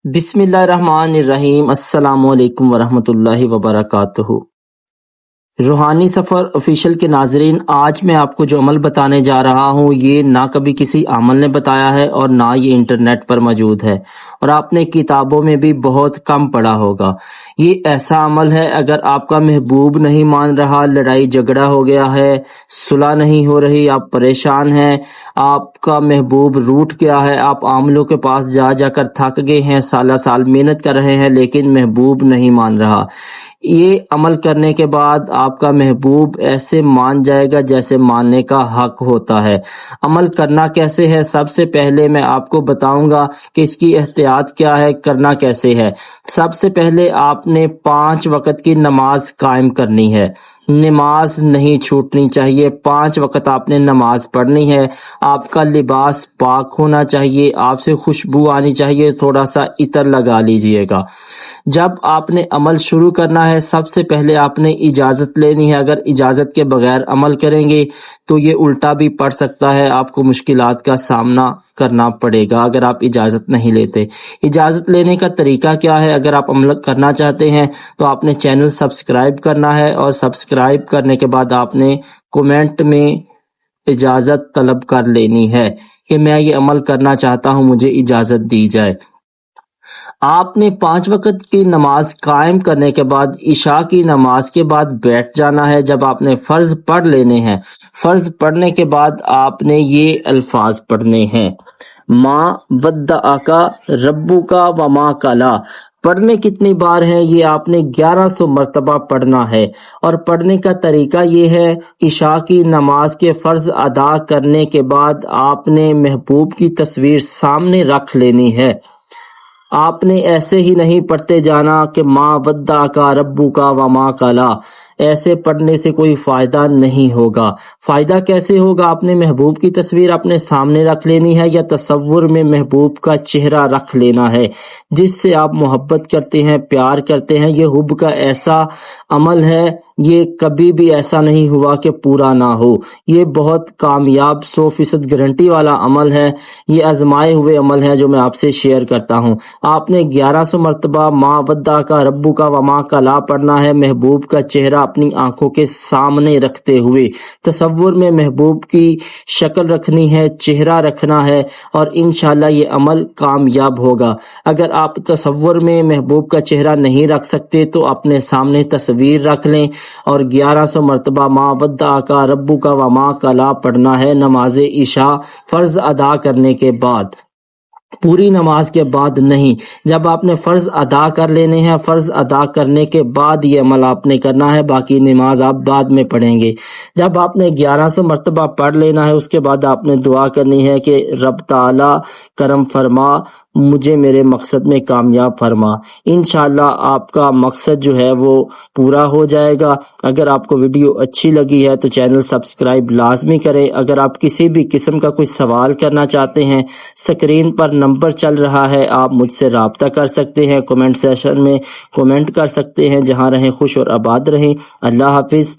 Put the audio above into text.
بسم اللہ الرحمن الرحیم۔ السلام علیکم ورحمۃ اللہ وبرکاتہ۔ روحانی سفر آفیشیل کے ناظرین، آج میں آپ کو جو عمل بتانے جا رہا ہوں یہ نہ کبھی کسی عامل نے بتایا ہے اور نہ یہ انٹرنیٹ پر موجود ہے، اور آپ نے کتابوں میں بھی بہت کم پڑھا ہوگا۔ یہ ایسا عمل ہے، اگر آپ کا محبوب نہیں مان رہا، لڑائی جھگڑا ہو گیا ہے، صلح نہیں ہو رہی، آپ پریشان ہیں، آپ کا محبوب روٹھ گیا ہے، آپ عاملوں کے پاس جا جا کر تھک گئے ہیں، سالہ سال محنت کر رہے ہیں لیکن محبوب نہیں مان رہا، یہ عمل کرنے کے بعد آپ کا محبوب ایسے مان جائے گا جیسے ماننے کا حق ہوتا ہے۔ عمل کرنا کیسے ہے؟ سب سے پہلے میں آپ کو بتاؤں گا کہ اس کی احتیاط کیا ہے، کرنا کیسے ہے۔ سب سے پہلے آپ نے 5 وقت کی نماز قائم کرنی ہے۔ نماز نہیں چھوٹنی چاہیے، 5 وقت آپ نے نماز پڑھنی ہے۔ آپ کا لباس پاک ہونا چاہیے، آپ سے خوشبو آنی چاہیے، تھوڑا سا عطر لگا لیجئے گا۔ جب آپ نے عمل شروع کرنا ہے، سب سے پہلے آپ نے اجازت لینی ہے۔ اگر اجازت کے بغیر عمل کریں گے تو یہ الٹا بھی پڑ سکتا ہے، آپ کو مشکلات کا سامنا کرنا پڑے گا اگر آپ اجازت نہیں لیتے۔ اجازت لینے کا طریقہ کیا ہے؟ اگر آپ عمل کرنا چاہتے ہیں تو آپ نے چینل سبسکرائب کرنا ہے، اور سبسکرائب کرنے کے بعد آپ نے کومنٹ میں اجازت طلب کر لینی ہے کہ میں یہ عمل کرنا چاہتا ہوں، مجھے اجازت دی جائے۔ آپ نے 5 وقت کی نماز قائم کرنے کے بعد عشاء کی نماز کے بعد بیٹھ جانا ہے۔ جب آپ نے فرض پڑھ لینے ہیں، فرض پڑھنے کے بعد آپ نے یہ الفاظ پڑھنے ہیں: ماں ودعک ربک وما قلی۔ پڑھنے کتنی بار ہیں؟ یہ آپ نے 1100 مرتبہ پڑھنا ہے، اور پڑھنے کا طریقہ یہ ہے: عشاء کی نماز کے فرض ادا کرنے کے بعد آپ نے محبوب کی تصویر سامنے رکھ لینی ہے۔ آپ نے ایسے ہی نہیں پڑھتے جانا کہ ماں ودعک ربک وما قلی، ایسے پڑھنے سے کوئی فائدہ نہیں ہوگا۔ فائدہ کیسے ہوگا؟ آپ نے محبوب کی تصویر اپنے سامنے رکھ لینی ہے، یا تصور میں محبوب کا چہرہ رکھ لینا ہے جس سے آپ محبت کرتے ہیں، پیار کرتے ہیں۔ یہ حب کا ایسا عمل ہے، یہ کبھی بھی ایسا نہیں ہوا کہ پورا نہ ہو۔ یہ بہت کامیاب 100% گارنٹی والا عمل ہے، یہ آزمائے ہوئے عمل ہے جو میں آپ سے شیئر کرتا ہوں۔ آپ نے 1100 مرتبہ ماں ودعک ربک وما قلی پڑھنا ہے، محبوب کا چہرہ اپنی آنکھوں کے سامنے رکھتے ہوئے۔ تصور میں محبوب کی شکل رکھنی ہے، چہرہ رکھنا ہے، اور انشاءاللہ یہ عمل کامیاب ہوگا۔ اگر آپ تصور میں محبوب کا چہرہ نہیں رکھ سکتے تو اپنے سامنے تصویر رکھ لیں، اور 1100 مرتبہ ماں ودعک ربک وما قلی پڑھنا ہے نماز عشاء فرض ادا کرنے کے بعد، پوری نماز کے بعد نہیں۔ جب آپ نے فرض ادا کر لینے ہیں، فرض ادا کرنے کے بعد یہ عمل آپ نے کرنا ہے، باقی نماز آپ بعد میں پڑھیں گے۔ جب آپ نے 1100 مرتبہ پڑھ لینا ہے، اس کے بعد آپ نے دعا کرنی ہے کہ رب تعالی کرم فرما، مجھے میرے مقصد میں کامیاب فرما۔ انشاءاللہ آپ کا مقصد جو ہے وہ پورا ہو جائے گا۔ اگر آپ کو ویڈیو اچھی لگی ہے تو چینل سبسکرائب لازمی کریں۔ اگر آپ کسی بھی قسم کا کوئی سوال کرنا چاہتے ہیں، سکرین پر نمبر چل رہا ہے، آپ مجھ سے رابطہ کر سکتے ہیں، کومنٹ سیشن میں کومنٹ کر سکتے ہیں۔ جہاں رہیں خوش اور آباد رہیں۔ اللہ حافظ۔